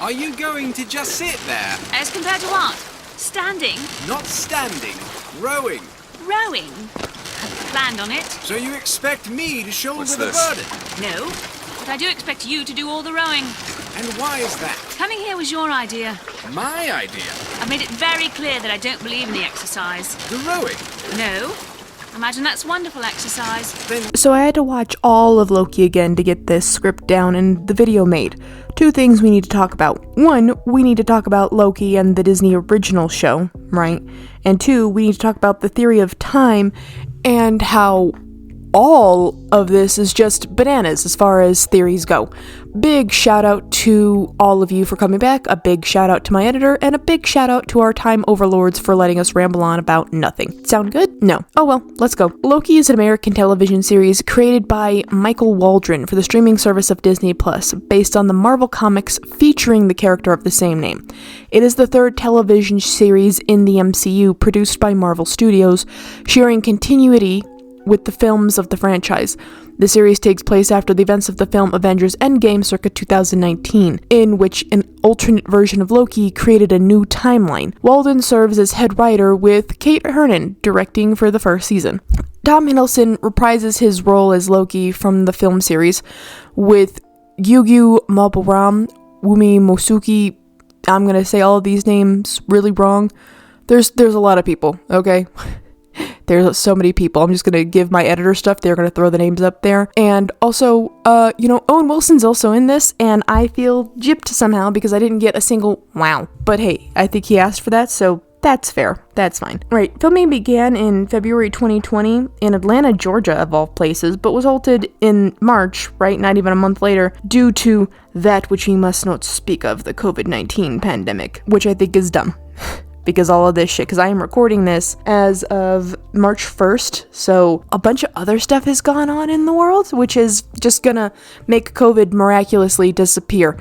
Are you going to just sit there? As compared to what? Standing? Not standing, rowing. Rowing? Hadn't planned on it. So you expect me to shoulder the this? burden? No, but I do expect you to do all the rowing. And why is that? Coming here was your idea. My idea? I've made it very clear that I don't believe in the exercise. The rowing? No. Imagine that's wonderful exercise. So I had to watch all of Loki again to get this script down and the video made. 2 things we need to talk about. 1, we need to talk about Loki and the Disney original show, right? And 2, we need to talk about the theory of time and how all of this is just bananas as far as theories go. Big shout out to all of you for coming back, a big shout out to my editor, and a big shout out to our time overlords for letting us ramble on about nothing. Sound good? No. Oh well, let's go. Loki is an American television series created by Michael Waldron for the streaming service of Disney Plus, based on the Marvel Comics featuring the character of the same name. It is the 3rd television series in the MCU produced by Marvel Studios, sharing continuity with the films of the franchise. The series takes place after the events of the film Avengers Endgame circa 2019, in which an alternate version of Loki created a new timeline. Walden serves as head writer, with Kate Hernan directing for the first season. Tom Hiddleston reprises his role as Loki from the film series, with Gyugyu Malparam, Wumi Mosuki. I'm gonna say all of these names really wrong. There's a lot of people, okay? There's so many people. I'm just going to give my editor stuff. They're going to throw the names up there. And also, Owen Wilson's also in this, and I feel gypped somehow because I didn't get a single wow. But hey, I think he asked for that, so that's fair. That's fine. Right, filming began in February 2020 in Atlanta, Georgia, of all places, but was halted in March, right, not even a month later, due to that which we must not speak of, the COVID-19 pandemic, which I think is dumb. Because all of this shit, because I am recording this as of March 1st, so a bunch of other stuff has gone on in the world, which is just gonna make COVID miraculously disappear.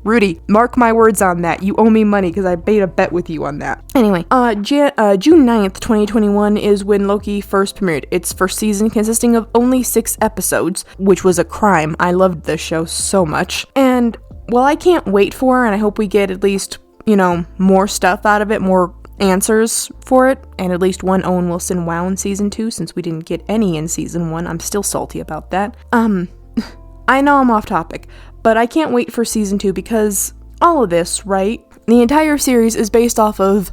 Rudy, mark my words on that. You owe me money because I made a bet with you on that. Anyway, June 9th, 2021 is when Loki first premiered. Its first season consisting of only 6 episodes, which was a crime. I loved this show so much. And while I can't wait for, and I hope we get at least more stuff out of it, more answers for it, and at least one Owen Wilson wow in season 2, since we didn't get any in season 1. I'm still salty about that. I know I'm off topic, but I can't wait for season 2 because all of this, right? The entire series is based off of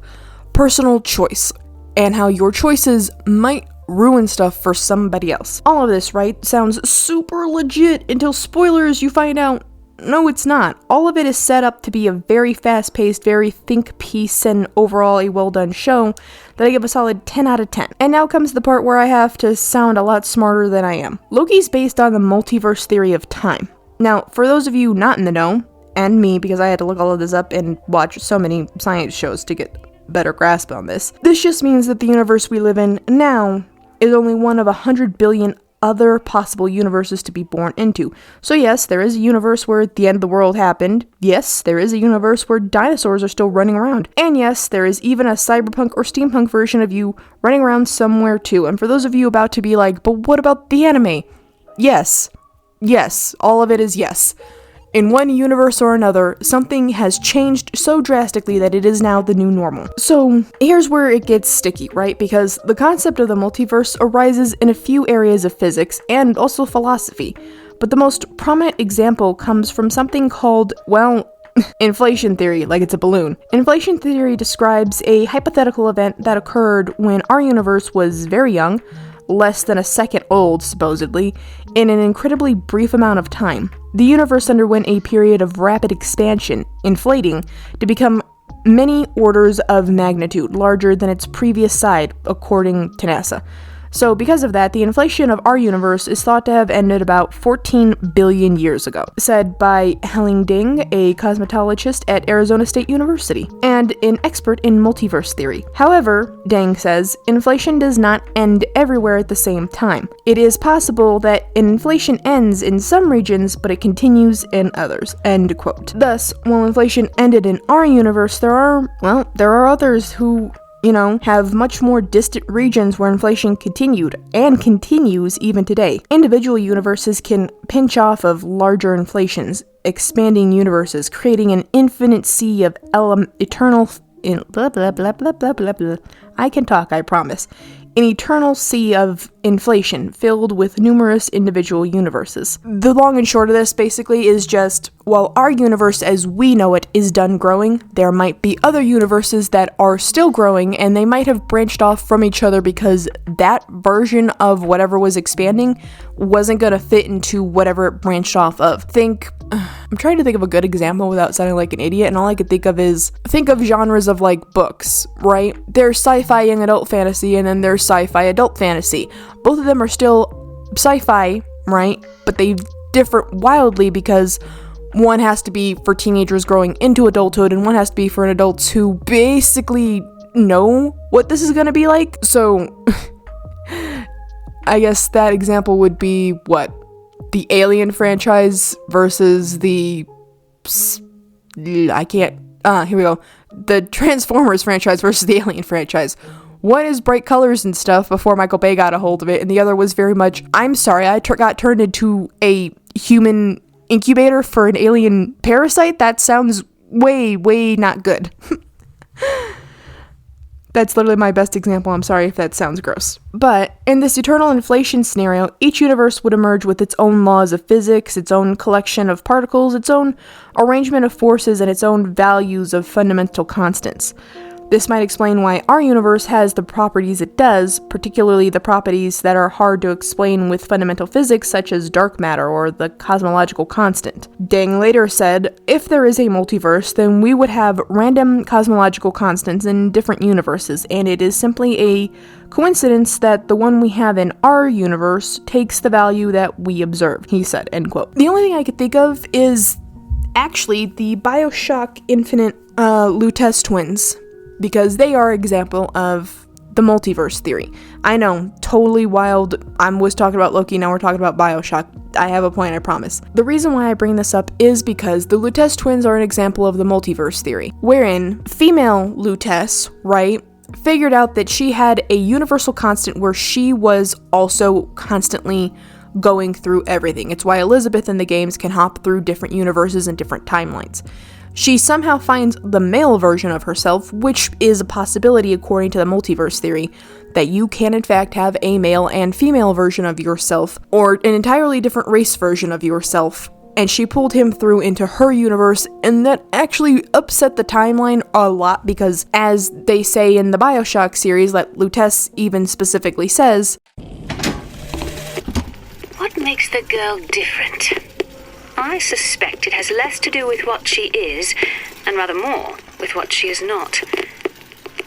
personal choice and how your choices might ruin stuff for somebody else. All of this, right, sounds super legit until spoilers, you find out no, it's not. All of it is set up to be a very fast-paced, very think piece, and overall a well-done show that I give a solid 10 out of 10. And now comes the part where I have to sound a lot smarter than I am. Loki's based on the multiverse theory of time. Now, for those of you not in the know, and me, because I had to look all of this up and watch so many science shows to get a better grasp on this just means that the universe we live in now is only one of 100 billion other possible universes to be born into. So yes, there is a universe where the end of the world happened. Yes, there is a universe where dinosaurs are still running around. And yes, there is even a cyberpunk or steampunk version of you running around somewhere too. And for those of you about to be like, but what about the anime? Yes, all of it is yes. In one universe or another, something has changed so drastically that it is now the new normal. So here's where it gets sticky, right? Because the concept of the multiverse arises in a few areas of physics and also philosophy. But the most prominent example comes from something called, inflation theory, like it's a balloon. Inflation theory describes a hypothetical event that occurred when our universe was very young, less than a second old, supposedly, in an incredibly brief amount of time. The universe underwent a period of rapid expansion, inflating, to become many orders of magnitude larger than its previous size, according to NASA. So because of that, the inflation of our universe is thought to have ended about 14 billion years ago, said by Helen Ding, a cosmetologist at Arizona State University, and an expert in multiverse theory. However, Ding says, inflation does not end everywhere at the same time. It is possible that an inflation ends in some regions, but it continues in others, end quote. Thus, while inflation ended in our universe, there are others who have much more distant regions where inflation continued and continues even today. Individual universes can pinch off of larger inflations, expanding universes, creating an infinite sea of eternal blah blah blah blah blah blah blah. I can talk, I promise. An eternal sea of inflation filled with numerous individual universes. The long and short of this basically is just, while our universe as we know it is done growing, there might be other universes that are still growing, and they might have branched off from each other because that version of whatever was expanding wasn't going to fit into whatever it branched off of. I'm trying to think of a good example without sounding like an idiot, and all I could think of genres of like books, right? There's sci-fi young adult fantasy, and then there's sci-fi adult fantasy. Both of them are still sci-fi, right? But they differ wildly because one has to be for teenagers growing into adulthood, and one has to be for adults who basically know what this is going to be like. So I guess that example would be what? The Alien franchise versus the the Transformers franchise versus the Alien franchise. One is bright colors and stuff before Michael Bay got a hold of it, and the other was very much, I'm sorry, I got turned into a human incubator for an alien parasite? That sounds way, way not good. That's literally my best example. I'm sorry if that sounds gross. But in this eternal inflation scenario, each universe would emerge with its own laws of physics, its own collection of particles, its own arrangement of forces, and its own values of fundamental constants. This might explain why our universe has the properties it does, particularly the properties that are hard to explain with fundamental physics such as dark matter or the cosmological constant. Deng later said, if there is a multiverse, then we would have random cosmological constants in different universes, and it is simply a coincidence that the one we have in our universe takes the value that we observe, he said, end quote. The only thing I could think of is actually the BioShock Infinite Lutece twins, because they are an example of the multiverse theory. I know, totally wild. I was talking about Loki, now we're talking about BioShock. I have a point, I promise. The reason why I bring this up is because the Lutece twins are an example of the multiverse theory, wherein female Lutece, right, figured out that she had a universal constant where she was also constantly going through everything. It's why Elizabeth in the games can hop through different universes and different timelines. She somehow finds the male version of herself, which is a possibility according to the multiverse theory, that you can in fact have a male and female version of yourself, or an entirely different race version of yourself. And she pulled him through into her universe, and that actually upset the timeline a lot because, as they say in the BioShock series, that Lutece even specifically says, "What makes the girl different? I suspect it has less to do with what she is, and rather more with what she is not.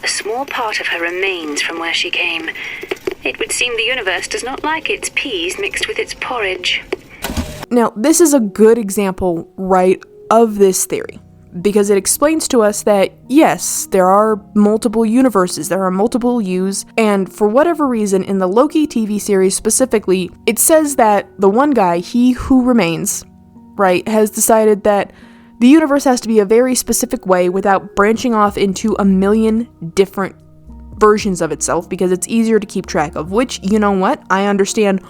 A small part of her remains from where she came. It would seem the universe does not like its peas mixed with its porridge." Now, this is a good example, right, of this theory, because it explains to us that, yes, there are multiple universes, there are multiple yous, and for whatever reason, in the Loki TV series specifically, it says that the one guy, he who remains, right, has decided that the universe has to be a very specific way without branching off into a million different versions of itself, because it's easier to keep track of, which, you know what, I understand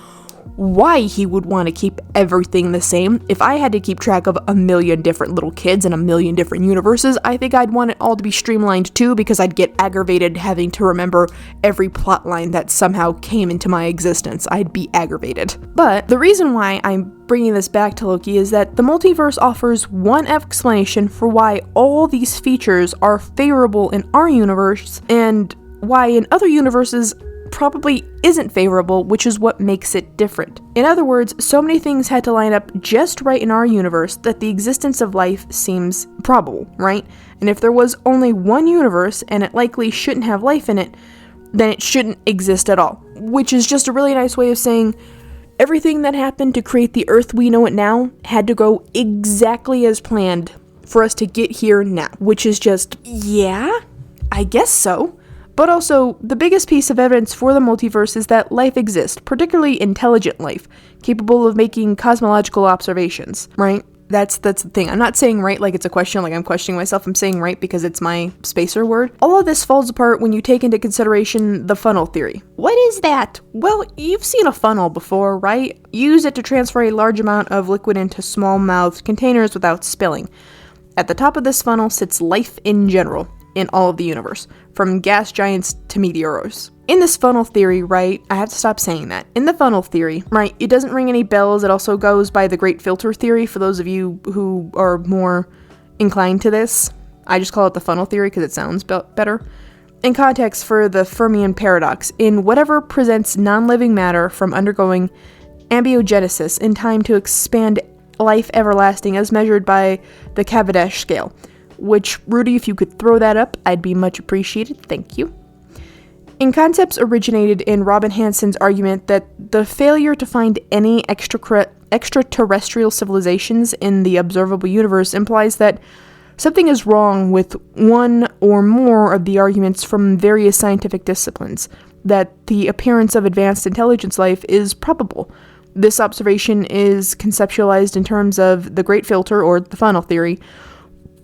why he would want to keep everything the same. If I had to keep track of a million different little kids and a million different universes, I think I'd want it all to be streamlined too, because I'd get aggravated having to remember every plotline that somehow came into my existence. I'd be aggravated. But the reason why I'm bringing this back to Loki is that the multiverse offers one explanation for why all these features are favorable in our universe and why in other universes probably isn't favorable, which is what makes it different. In other words, so many things had to line up just right in our universe that the existence of life seems probable, right? And if there was only one universe and it likely shouldn't have life in it, then it shouldn't exist at all, which is just a really nice way of saying everything that happened to create the Earth we know it now had to go exactly as planned for us to get here now, which is just, yeah, I guess so. But also, the biggest piece of evidence for the multiverse is that life exists, particularly intelligent life, capable of making cosmological observations, right? That's the thing. I'm not saying right like it's a question, like I'm questioning myself. I'm saying right because it's my spacer word. All of this falls apart when you take into consideration the funnel theory. What is that? Well, you've seen a funnel before, right? Use it to transfer a large amount of liquid into small-mouthed containers without spilling. At the top of this funnel sits life in general, in all of the universe, from gas giants to meteors. In this funnel theory, right, I have to stop saying that. In the funnel theory, right, it doesn't ring any bells. It also goes by the great filter theory for those of you who are more inclined to this. I just call it the funnel theory because it sounds better. In context for the Fermion paradox, in whatever presents non-living matter from undergoing abiogenesis in time to expand life everlasting as measured by the Cavendish scale. Which, Rudy, if you could throw that up, I'd be much appreciated. Thank you. In concepts originated in Robin Hansen's argument that the failure to find any extraterrestrial civilizations in the observable universe implies that something is wrong with one or more of the arguments from various scientific disciplines, that the appearance of advanced intelligence life is probable. This observation is conceptualized in terms of the great filter, or the funnel theory,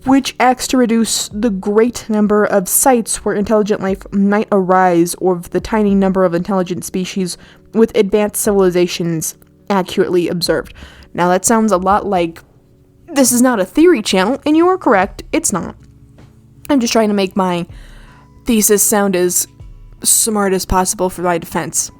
which acts to reduce the great number of sites where intelligent life might arise, or the tiny number of intelligent species with advanced civilizations accurately observed. Now that sounds a lot like, this is not a theory channel, and you are correct, it's not. I'm just trying to make my thesis sound as smart as possible for my defense.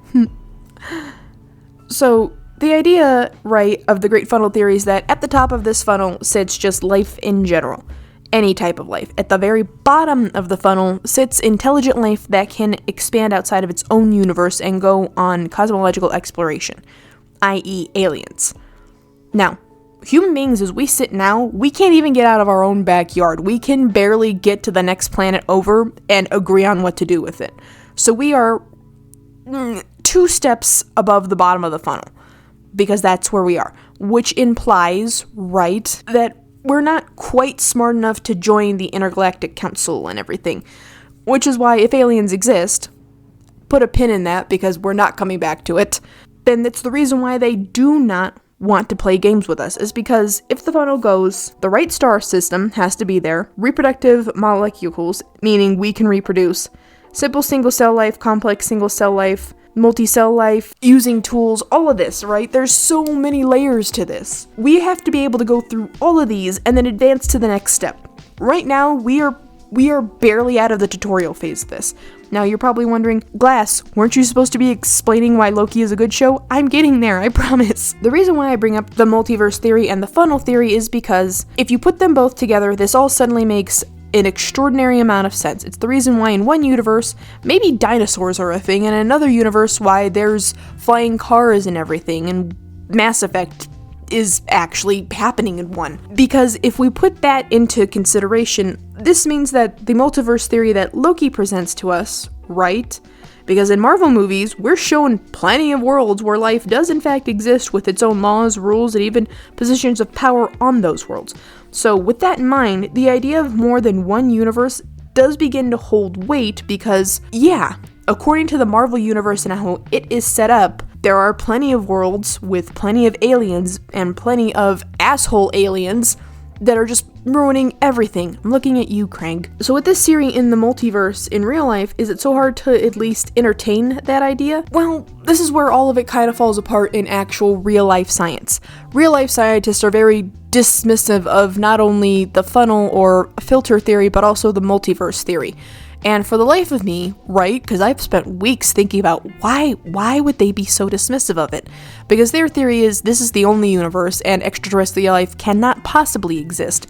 So, the idea, right, of the great funnel theory is that at the top of this funnel sits just life in general. Any type of life. At the very bottom of the funnel sits intelligent life that can expand outside of its own universe and go on cosmological exploration, i.e. aliens. Now, human beings as we sit now, we can't even get out of our own backyard. We can barely get to the next planet over and agree on what to do with it. So we are 2 steps above the bottom of the funnel. Because that's where we are, which implies, right, that we're not quite smart enough to join the Intergalactic Council and everything, which is why if aliens exist, put a pin in that because we're not coming back to it, then it's the reason why they do not want to play games with us, is because if the funnel goes, the right star system has to be there, reproductive molecules, meaning we can reproduce, simple single-cell life, complex single-cell life, multi-cell life, using tools, all of this, right? There's so many layers to this. We have to be able to go through all of these and then advance to the next step. Right now, we are barely out of the tutorial phase of this. Now, you're probably wondering, Glass, weren't you supposed to be explaining why Loki is a good show? I'm getting there, I promise. The reason why I bring up the multiverse theory and the funnel theory is because if you put them both together, this all suddenly makes an extraordinary amount of sense. It's the reason why in one universe, maybe dinosaurs are a thing, and in another universe, why there's flying cars and everything, and Mass Effect is actually happening in one. Because if we put that into consideration, this means that the multiverse theory that Loki presents to us, right? Because in Marvel movies, we're shown plenty of worlds where life does in fact exist with its own laws, rules, and even positions of power on those worlds. So with that in mind, the idea of more than one universe does begin to hold weight because, yeah, according to the Marvel universe and how it is set up, there are plenty of worlds with plenty of aliens and plenty of asshole aliens that are just ruining everything. I'm looking at you, Craig. So with this theory in the multiverse in real life, is it so hard to at least entertain that idea? Well, this is where all of it kind of falls apart in actual real life science. Real life scientists are very dismissive of not only the funnel or filter theory, but also the multiverse theory. And for the life of me, right, because I've spent weeks thinking about why would they be so dismissive of it? Because their theory is this is the only universe and extraterrestrial life cannot possibly exist.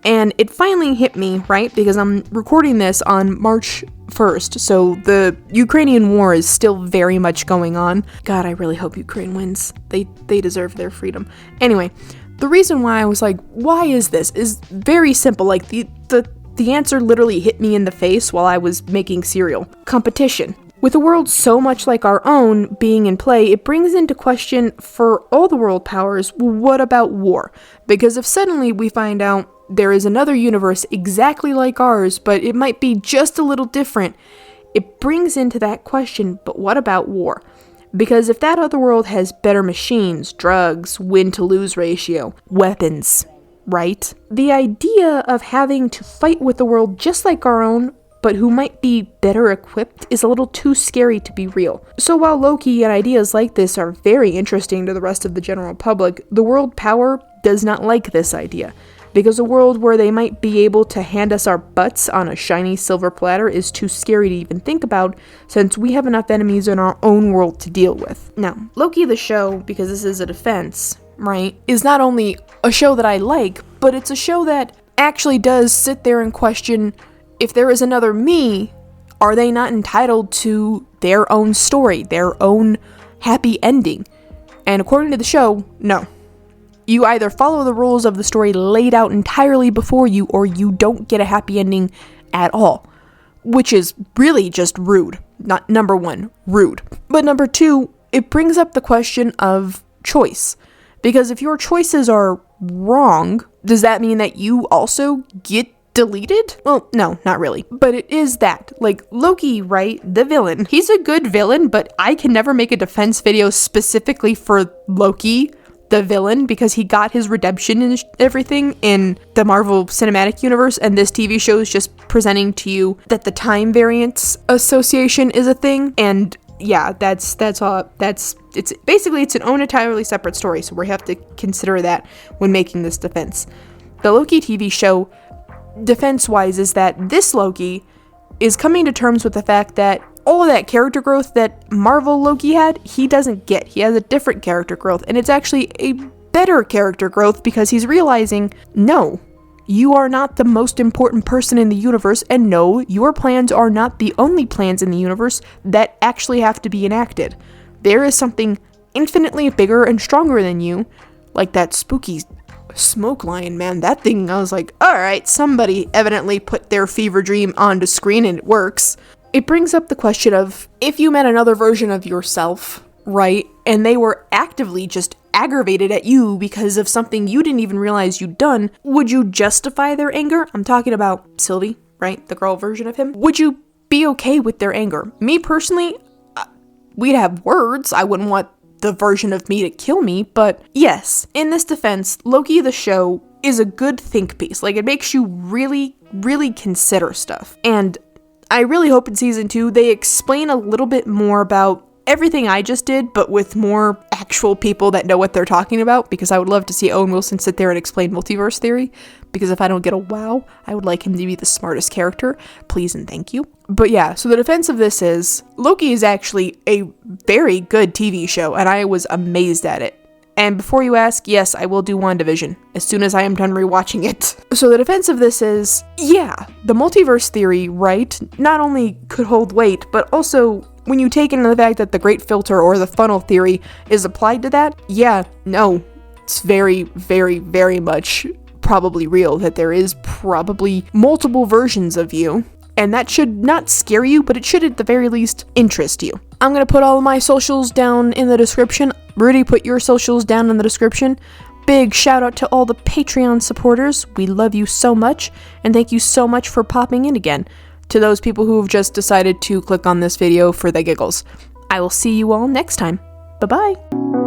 And it finally hit me, right, because I'm recording this on March 1st, so the Ukrainian war is still very much going on. God, I really hope Ukraine wins. They deserve their freedom. Anyway, the reason why I was like, why is this, is very simple. Like, the answer literally hit me in the face while I was making cereal. Competition. With a world so much like our own being in play, it brings into question for all the world powers, what about war? Because if suddenly we find out there is another universe exactly like ours, but it might be just a little different, it brings into that question, but what about war? Because if that other world has better machines, drugs, win-to-lose ratio, weapons, right? The idea of having to fight with a world just like our own, but who might be better equipped, is a little too scary to be real. So while Loki and ideas like this are very interesting to the rest of the general public, the world power does not like this idea, because a world where they might be able to hand us our butts on a shiny silver platter is too scary to even think about, since we have enough enemies in our own world to deal with. Now, Loki the show, because this is a defense, right, is not only a show that I like, but it's a show that actually does sit there and question, if there is another me, are they not entitled to their own story, their own happy ending? And according to the show, no. You either follow the rules of the story laid out entirely before you, or you don't get a happy ending at all. Which is really just rude. Not number one, rude. But number two, it brings up the question of choice. Because if your choices are wrong, does that mean that you also get deleted? Well, no, not really. But it is that. Like, Loki, right? The villain. He's a good villain, but I can never make a defense video specifically for Loki, the villain, because he got his redemption and everything in the Marvel Cinematic Universe, and this TV show is just presenting to you that the time variance association is a thing, and yeah, it's basically it's an own entirely separate story, so we have to consider that when making this defense. The Loki TV show, defense-wise, is that this Loki is coming to terms with the fact that all of that character growth that Marvel Loki had, he doesn't get. He has a different character growth, and it's actually a better character growth because he's realizing, no, you are not the most important person in the universe, and no, your plans are not the only plans in the universe that actually have to be enacted. There is something infinitely bigger and stronger than you, like that spooky smoke lion, man. That thing, I was like, alright, somebody evidently put their fever dream onto screen and it works. It brings up the question of, if you met another version of yourself, right, and they were actively just aggravated at you because of something you didn't even realize you'd done, would you justify their anger? I'm talking about Sylvie, right, the girl version of him. Would you be okay with their anger? Me personally, we'd have words. I wouldn't want the version of me to kill me, but yes, in this defense, Loki the show is a good think piece. Like, it makes you really, really consider stuff. And I really hope in season 2 they explain a little bit more about everything I just did, but with more actual people that know what they're talking about, because I would love to see Owen Wilson sit there and explain multiverse theory, because if I don't get a wow, I would like him to be the smartest character. Please and thank you. But yeah, so the defense of this is, Loki is actually a very good TV show, and I was amazed at it. And before you ask, yes, I will do WandaVision as soon as I am done rewatching it. So the defense of this is, yeah, the multiverse theory, right, not only could hold weight, but also when you take into the fact that the great filter or the funnel theory is applied to that, yeah, no, it's very, very, very much probably real that there is probably multiple versions of you. And that should not scare you, but it should at the very least interest you. I'm going to put all of my socials down in the description. Rudy, put your socials down in the description. Big shout out to all the Patreon supporters. We love you so much, and thank you so much for popping in again. To those people who have just decided to click on this video for the giggles. I will see you all next time. Bye-bye.